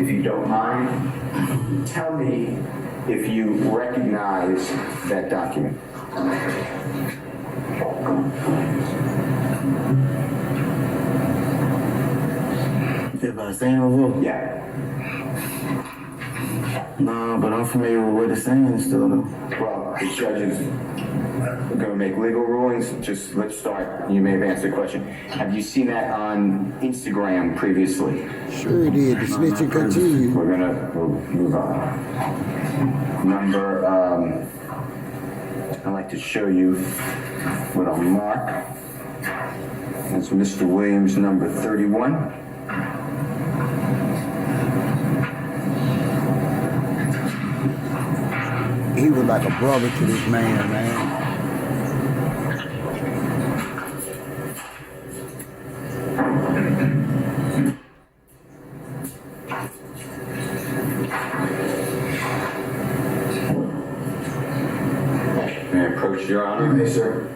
if you don't mind, tell me if you recognize that document. If I seen it before? Yeah. No, but I'm familiar with what it's saying still though. Well, the judge is going to make legal rulings. Just let's start. You may have answered the question. Have you seen that on Instagram previously? Sure it did. The snitching continue. We'll move on. Number, I'd like to show you what I'll mark. That's Mr. Williams, number 31. He was like a brother to this man, May I approach, Your Honor? Yes, sir.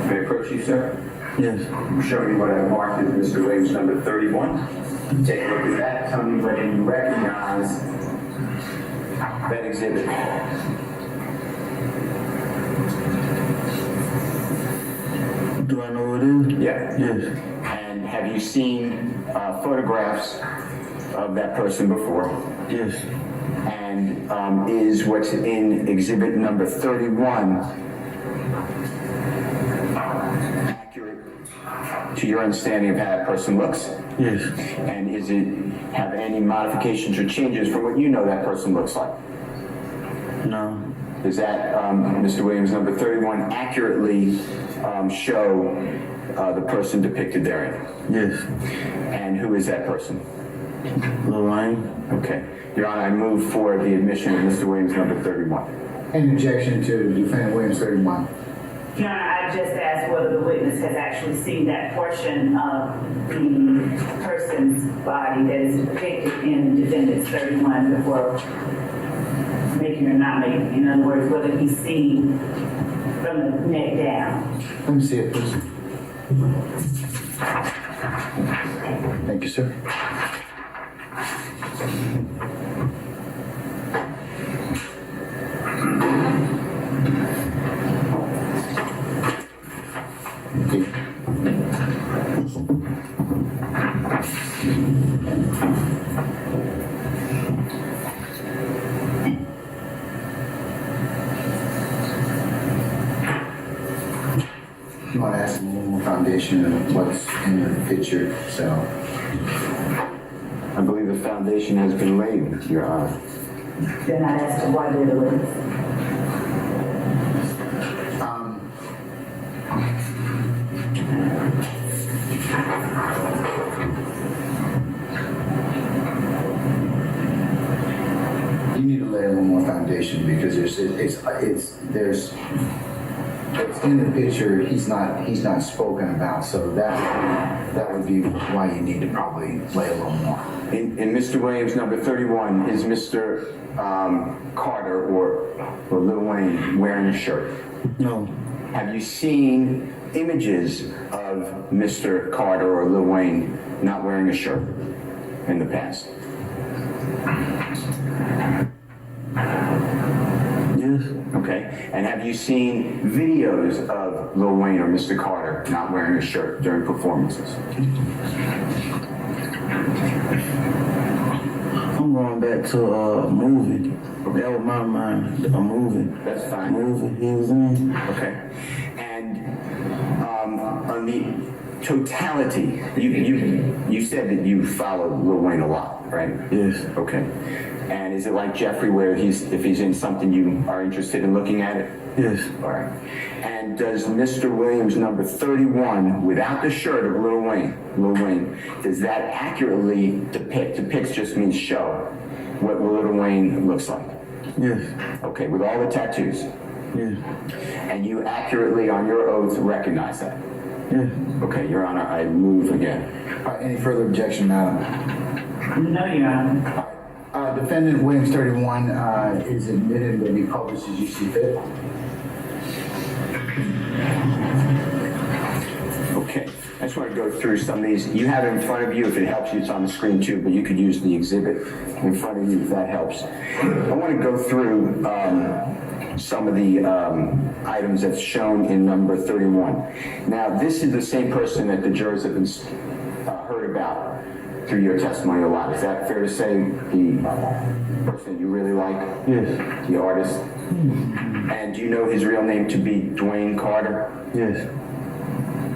May I approach you, sir? Yes. Show me what I marked as Mr. Williams, number 31. Take a look at that. Tell me whether you recognize that exhibit. Do I know what it is? Yeah. Yes. And have you seen photographs of that person before? Yes. And is what's in exhibit number 31 accurate to your understanding of how that person looks? Yes. And is it have any modifications or changes from what you know that person looks like? No. Does that, Mr. Williams, number 31, accurately show the person depicted therein? Yes. And who is that person? Lil Wayne. Okay. Your Honor, I move for the admission of Mr. Williams, number 31. Any objection to defendant Williams 31? Your Honor, I just asked whether the witness has actually seen that portion of the person's body that is depicted in defendant's 31 before making or not making. In other words, whether he's seen from the neck down. Let me see it, please. Thank you, sir. You want to ask them one more foundation of what's in the picture, so. I believe the foundation has been laid, Your Honor. Then I asked him why they're the witness. You need to lay a little more foundation because there's in the picture he's not spoken about, so that would be why you need to probably lay a little more. In Mr. Williams, number 31, is Mr. Carter or Lil Wayne wearing a shirt? No. Have you seen images of Mr. Carter or Lil Wayne not wearing a shirt in the past? Yes. Okay. And have you seen videos of Lil Wayne or Mr. Carter not wearing a shirt during performances? I'm going back to a movie. That was my mind. A movie. That's A fine. movie he was in. Okay. And on the totality, you said that you follow Lil Wayne a lot, right? Yes. Okay. And is it like Jeffrey where if he's in something you are interested in looking at it? Yes. All right. And does Mr. Williams, number 31, without the shirt of Lil Wayne, does that accurately depicts just means show, what Lil Wayne looks like? Yes. Okay, with all the tattoos. Yes. And you accurately, on your oath, recognize that? Yes. Okay, Your Honor, I move again. All right, any further objection, madam? No, Your Honor. Defendant Williams 31 is admitted to be published as you see fit. go through some of these. You have it in front of you. If it helps you, it's on the screen too, but you could use the exhibit in front of you if that helps. I want to go through some of the items that's shown in number 31. Now, this is the same person that the jurors have been heard about through your testimony a lot. Is that fair to say? The person you really like? Yes. The artist? And do you know his real name to be Dwayne Carter? Yes.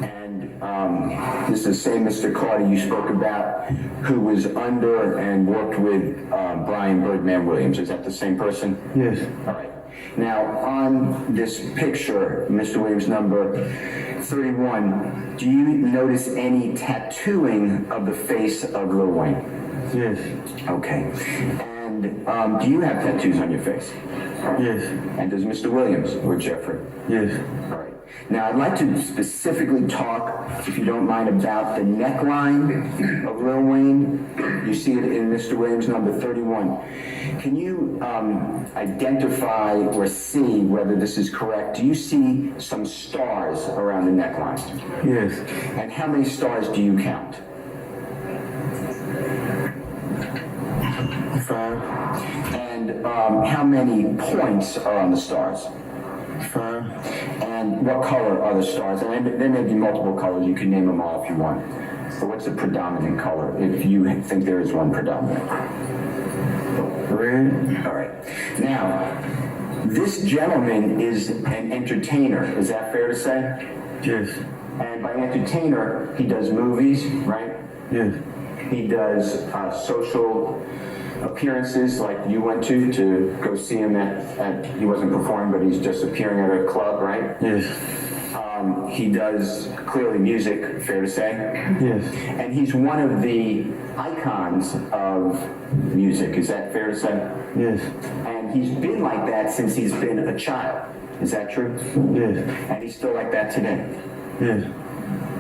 And this is the same Mr. Carter you spoke about, who was under and worked with Brian Birdman Williams. Is that the same person? Yes. All right. Now, on this picture, Mr. Williams, number 31, do you notice any tattooing of the face of Lil Wayne? Yes. Okay. And do you have tattoos on your face? Yes. And does Mr. Williams or Jeffrey? Yes. All right. Now, I'd like to specifically talk, if you don't mind, about the neckline of Lil Wayne. You see it in Mr. Williams, number 31. Can you identify or see whether this is correct? Do you see some stars around the neckline? Yes. And how many stars do you count? 5. And how many points are on the stars? 5. And what color are the stars? And there may be multiple colors. You can name them all if you want. But what's the predominant color, if you think there is one predominant? Red. All right. Now, this gentleman is an entertainer. Is that fair to say? Yes. And by entertainer, he does movies, right? Yes. He does social appearances like you went to go see him he wasn't performing, but he's just appearing at a club, right? Yes. He does clearly music, fair to say? Yes. And he's one of the icons of music, is that fair to say? Yes. And he's been like that since he's been a child, is that true? Yes. And he's still like that today? Yes.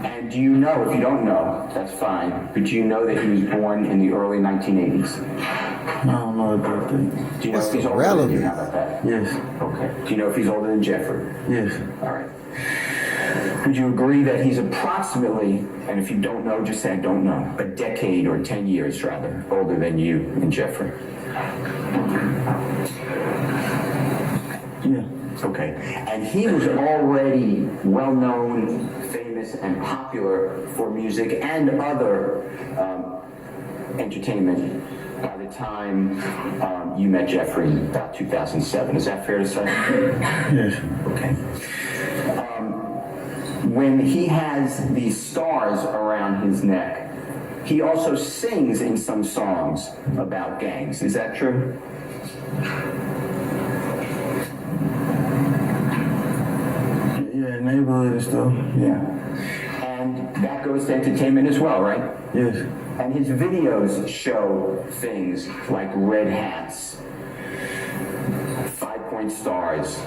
And do you know, if you don't know, that's fine, but do you know that he was born in the early 1980s? I don't know about that. Do you know What's if he's the older than you? relevance? How about that? Yes. Okay. Do you know if he's older than Jeffrey? Yes. All right. Would you agree that he's approximately, and if you don't know, just say I don't know, a decade or 10 years rather, older than you and Jeffrey? Yeah. Okay. And he was already well-known, famous, and popular for music and other entertainment by the time you met Jeffrey in about 2007. Is that fair to say? Yes. Okay. When he has these stars around his neck, he also sings in some songs about gangs. Is that true? Yeah, neighborhood and stuff. Yeah. And that goes to entertainment as well, right? Yes. And his videos show things like red hats, 5-point stars.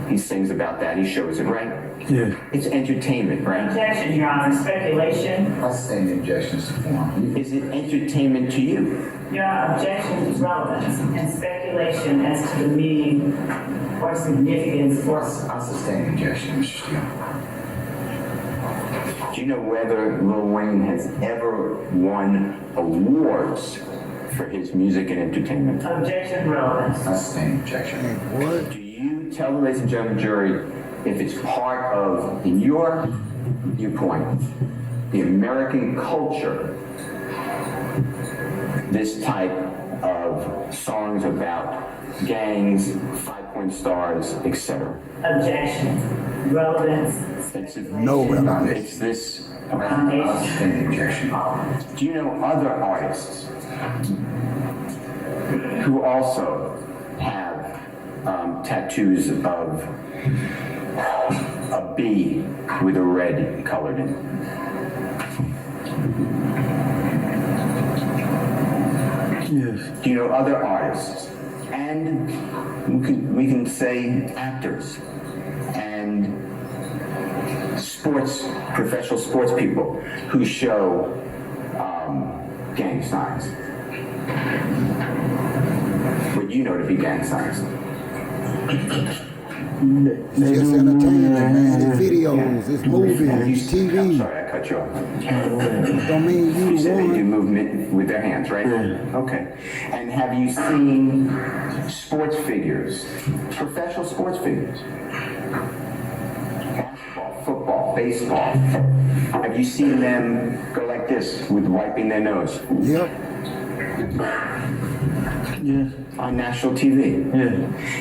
He sings about that. He shows it, right? Yes. It's entertainment, right? Objection, Your Honor, speculation. I'll sustain the objections to form. Is it entertainment to you? Your Honor, objection is relevance and speculation as to the meaning or significance or I'll sustain the objection, Mr. Steele. Do you know whether Lil Wayne has ever won awards for his music and entertainment? objection relevance. I'll sustain the objection. What? Do you tell the ladies and gentlemen jury if it's part of, in your viewpoint, the American culture, this type of songs about gangs, 5-point stars, etc.? Objection, relevance, No relevance. It's this. I'll sustain the objection. Do you know other artists who also have tattoos of a bee with a red colored in it? Yes. Do you know other artists? And we can say actors and professional sports people who show gang signs. What you know to be gang signs. They It's do entertainment, movies, man. yeah. It's videos, it's movies, Have you- it's I'm TV. sorry, I cut you off. Don't mean You you said they do won. movement with their hands, right? Yeah. Okay. And have you seen sports figures, professional sports figures? Basketball, football, baseball. Have you seen them go like this with wiping their nose Yep. Yes. on national TV? Yeah.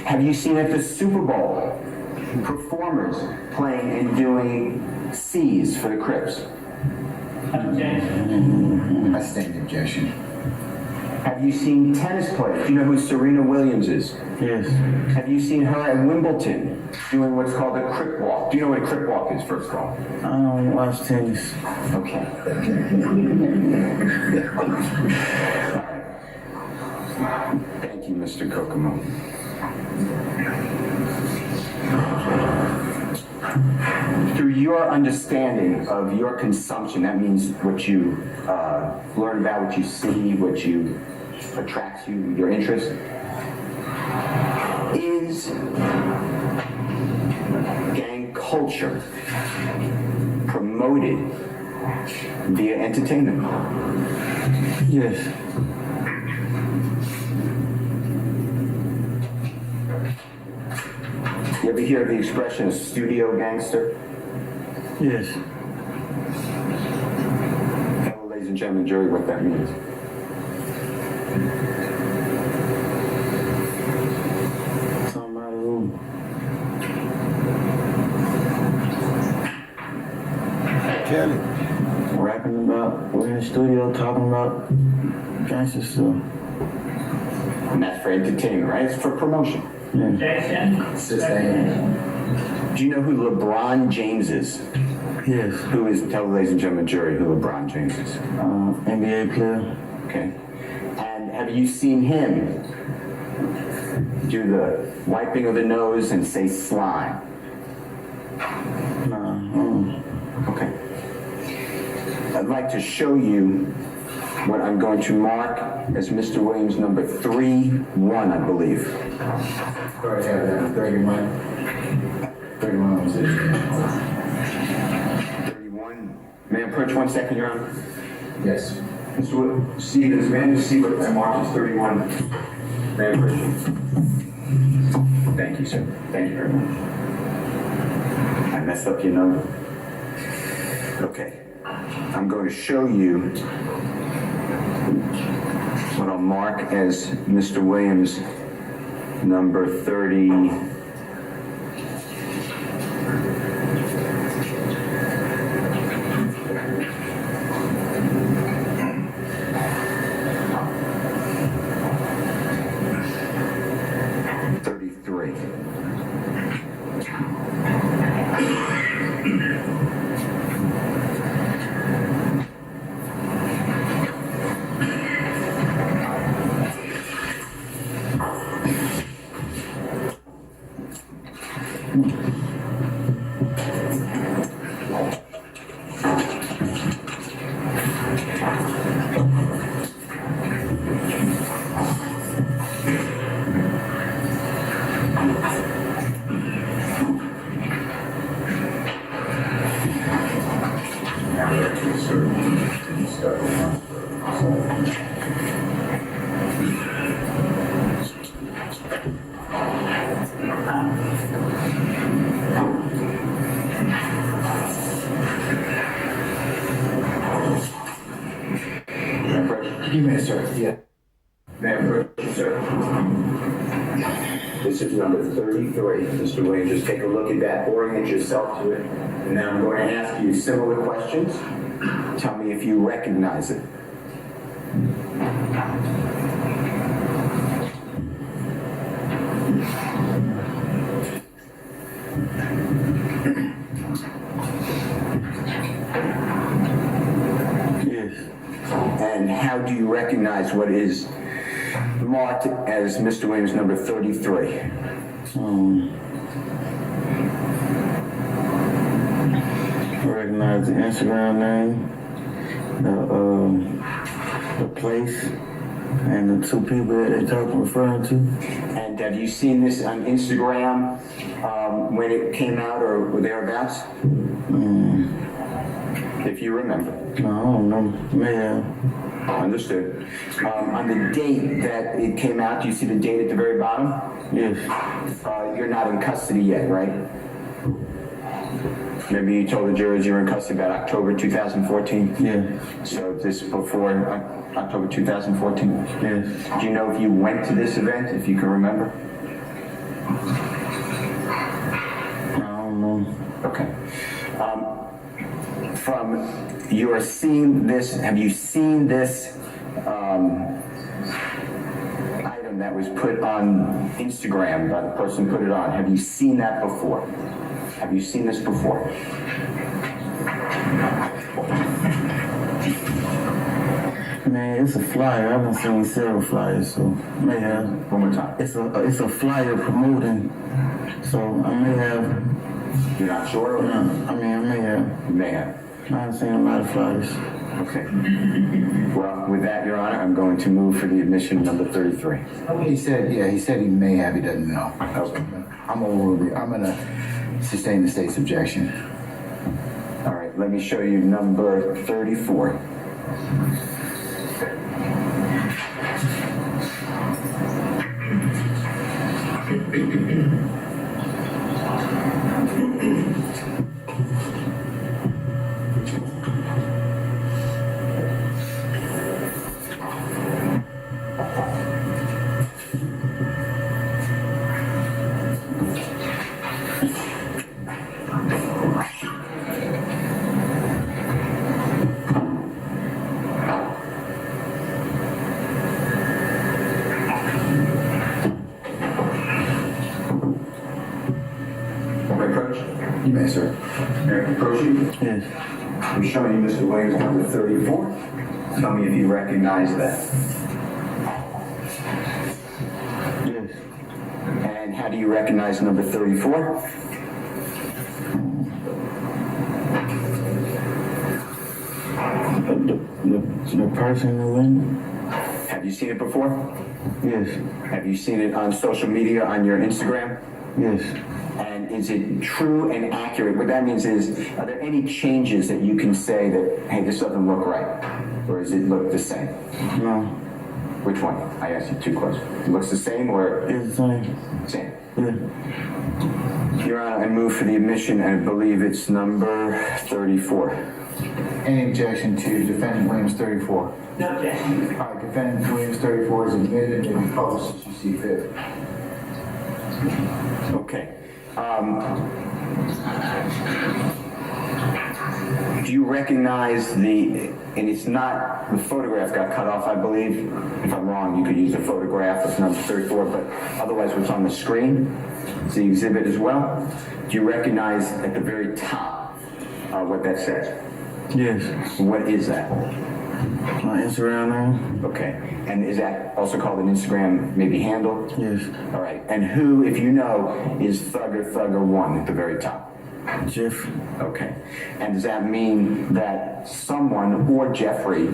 Have you seen at the Super Bowl performers playing and doing C's for the Crips? I stand objection. Have you seen tennis players? Do you know who Serena Williams is? Yes. Have you seen her at Wimbledon doing what's called a crip walk? Do you know what a crip walk is, first of all? I don't watch tennis. Okay. Thank you, Mr. Kokomo. Through your understanding of your consumption, that means what you learn about, what you see, what you attracts you, your interest, is gang culture promoted via entertainment? Yes. You ever hear the expression studio gangster? Yes. Tell the ladies and gentlemen, jury, what that means. Somebody who Kelly. rapping about, we're in the studio talking about gangster stuff. And that's for entertainment, right? It's for promotion. Yeah. Sustain. Do you know who LeBron James is? Yes. Who is, tell the ladies and gentlemen, jury, who LeBron James is. NBA player. Okay. And have you seen him do the wiping of the nose and say slime? Nah. Okay. I'd like to show you what I'm going to mark as Mr. Williams number 3-1, I believe. Already have that, 31. 31 was it. 31. May I approach 1 second, Your Honor? Yes. Mr. Stevens, may I just see what I marked as 31? May I approach you? Thank you, sir. Thank you very much. I messed up your number. Okay. I'm going to show you what I'll mark as Mr. Williams number 30. Give me a sir. Yeah. May I approach you, sir? This is number 33, Mr. Williams. Just take a look at that, orient yourself to it. And now I'm going to ask you similar questions. Tell me if you recognize it. Yes. And how do you recognize what is marked as Mr. Williams number 33? I recognize the Instagram name, the place, And the two people that they talking referring to? And have you seen this on Instagram when it came out or thereabouts? If you remember. No, I don't know. Man, Understood. On the date that it came out, do you see the date at the very bottom? yes, You're not in custody yet, right? Maybe you told the jurors you were in custody about October 2014? yeah, So this before October 2014? yes. Do you know if you went to this event, if you can remember? I don't know. Okay. From your seeing this, have you seen this item that was put on Instagram by the person who put it on? Have you seen that before? Have you seen this before? Man, it's a flyer. I've been seeing several flyers, so may have. One more time. It's a flyer promoting, so I may have. You're not sure? I may have. You may have. I've seen a lot of flyers. Okay. Well, with that, Your Honor, I'm going to move for the admission number 33. He said he may have, he doesn't know. Okay. I'm gonna sustain the state's objection. All right, let me show you number 34. Approach. You may, sir. Eric, approach you. Yes, I'm showing you Mr. Williams number 34. Tell me if you recognize that. yes. And how do you recognize number 34? The person who went? Have you seen it before? Yes, Have you seen it on social media, on your Instagram? yes. And is it true and accurate? What that means is, are there any changes that you can say that, hey, this doesn't look right? Or does it look the same? No, Which one? I asked you two questions. It looks the same or it's the same. same? Yeah. Your Honor, I move for the admission, and I believe it's number 34. Any objection to defendant Williams 34? No objection. All right, defendant Williams 34 is admitted and be published as you see fit. Okay. Do you recognize and it's not, the photograph got cut off, I believe. If I'm wrong, you could use the photograph of number 34, but otherwise what's on the screen is the exhibit as well. Do you recognize at the very top what that says? Yes. What is that? My Instagram name? Okay. And is that also called an Instagram maybe handle? Yes. All right. And who, if you know, is Thugger1 at the very top? Jeff? Okay. And does that mean that someone or Jeffrey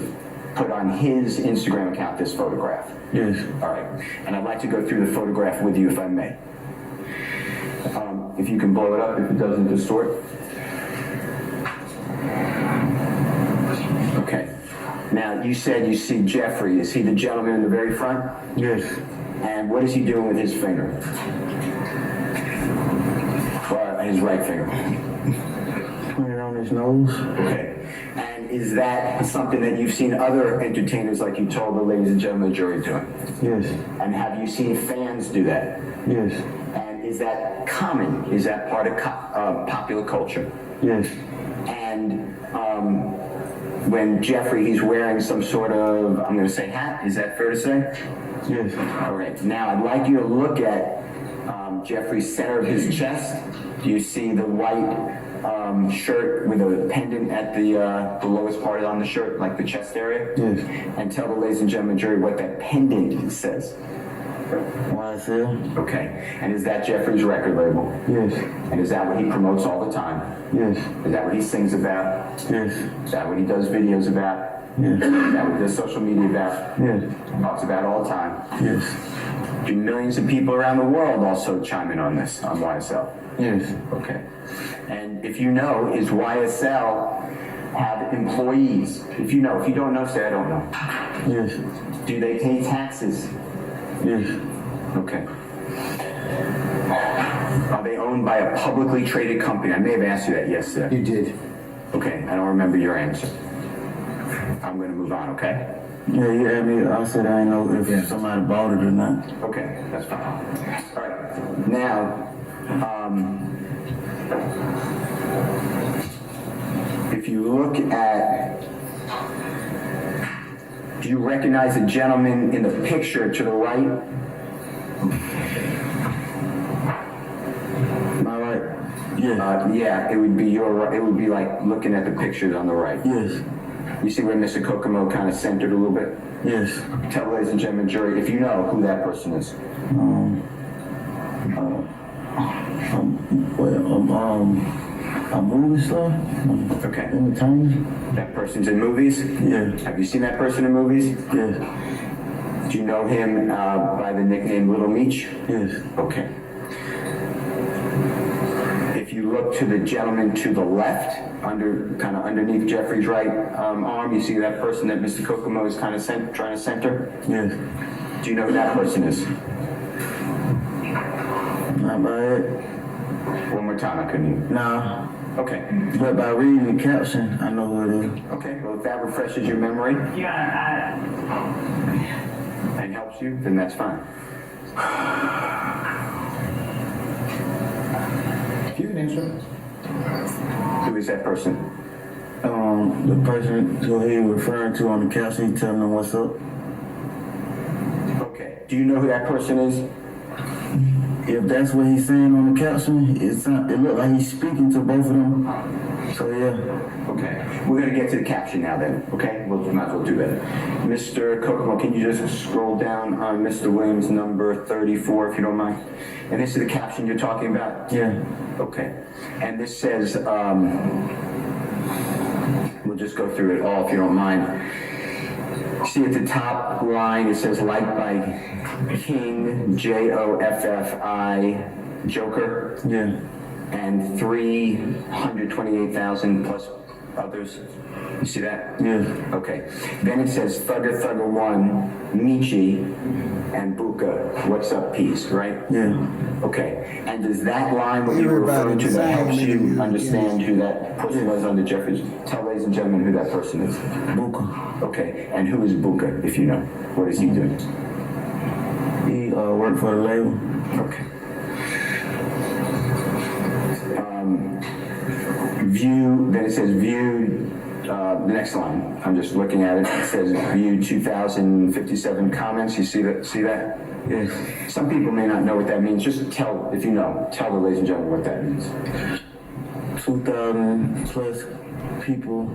put on his Instagram account this photograph? Yes. All right. And I'd like to go through the photograph with you if I may. If you can blow it up, if it doesn't distort. Okay. Now, you said you see Jeffrey. Is he the gentleman in the very front? Yes. And what is he doing with his finger? Or his right finger? Put it on his nose? Okay. And is that something that you've seen other entertainers, like you told the ladies and gentlemen of the jury, doing? Yes. And have you seen fans do that? Yes. And is that common? Is that part of popular culture? Yes. And when Jeffrey, he's wearing some sort of, I'm going to say hat, is that fair to say? Yes. All right. Now, I'd like you to look at Jeffrey's center of his chest. Do you see the white shirt with a pendant at the lowest part on the shirt, like the chest area? Yes. And tell the ladies and gentlemen jury what that pendant says. YSL? Okay. And is that Jeffrey's record label? Yes. And is that what he promotes all the time? Yes. Is that what he sings about? Yes. Is that what he does videos about? Yes. Is that what he does social media about? Yes. Talks about all the time. Yes. Do millions of people around the world also chime in on this, on YSL? Yes. Okay. And if you know, is YSL have employees? If you know, if you don't know, say I don't know. Yes. Do they pay taxes? Yes. Okay. Are they owned by a publicly traded company? I may have asked you that yesterday. You did. Okay, I don't remember your answer. I'm gonna move on, okay? Yeah, you asked me, I said I didn't know if Yeah. somebody bought it or not. Okay, that's fine. All right, now, if you look at, do you recognize the gentleman in the picture to the right? Am I right? Yes. Yeah, it would be it would be like looking at the pictures on the right. Yes. You see where Mr. Kokomo kind of centered a little bit? Yes. Tell ladies and gentlemen, jury, if you know who that person is. A movie star? Okay. Entertainer? That person's in movies? Yeah. Have you seen that person in movies? Yes. Do you know him by the nickname Little Meech? Yes. Okay. If you look to the gentleman to the left, kind of underneath Jeffrey's right arm, you see that person that Mr. Kokomo is kind of trying to center? Yes. Do you know who that person is? Not by it. One more time, I couldn't hear. Nah. Okay. But by reading the caption, I know who it is. Okay, well, if that refreshes your memory Your Honor, and helps you, then that's fine. You can answer it. Who is that person? The person who he referring to on the caption, he telling them what's up. Okay. Do you know who that person is? If that's what he's saying on the caption, it looked like he's speaking to both of them. So yeah. Okay. We're going to get to the caption now then, okay? We'll might as well do that. Mr. Kokomo, can you just scroll down on Mr. Williams number 34 if you don't mind? And this is the caption you're talking about? Yeah. Okay. And this says, we'll just go through it all if you don't mind. See at the top line, it says liked by King, Joffi, Joker, Yeah. and 328,000 plus others. You see that? Yeah. Okay. Then it says Thugger 1, Michi, and Buka, what's up, peace, right? Yeah. Okay. And does that line, what you were referring to, that helps you understand who that person was under Jeffrey's? Tell ladies and gentlemen who that person is. Buka. Okay. And who is Buka, if you know? What is he doing? He worked for the label. Okay. View, then it says view, the next line, I'm just looking at it, it says view 2,057 comments, you see that? Yes. Some people may not know what that means, just tell, if you know, tell the ladies and gentlemen what that means. 2,000 plus people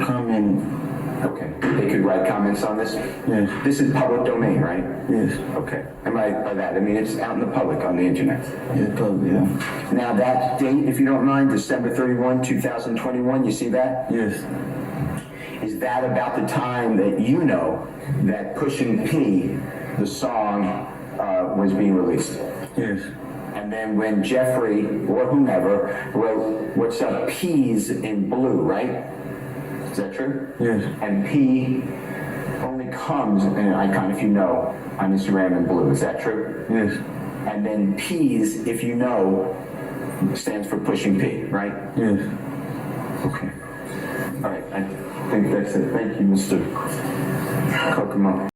commenting. Okay, they could write comments on this? Yes. This is public domain, right? Yes. Okay, and by that, I mean it's out in the public on the internet. Yeah, probably, yeah. Now that date, if you don't mind, December 31, 2021, you see that? Yes. Is that about the time that you know that Pushin' P, the song, was being released? Yes. And then when Jeffrey, or whomever, wrote What's Up P's in blue, right? Is that true? Yes. And P only comes in an icon, if you know, on Instagram in blue. Is that true? Yes. And then P's, if you know, stands for Pushing P, right? Yes. Okay. All right, I think that's it. Thank you, Mr. Kokomo.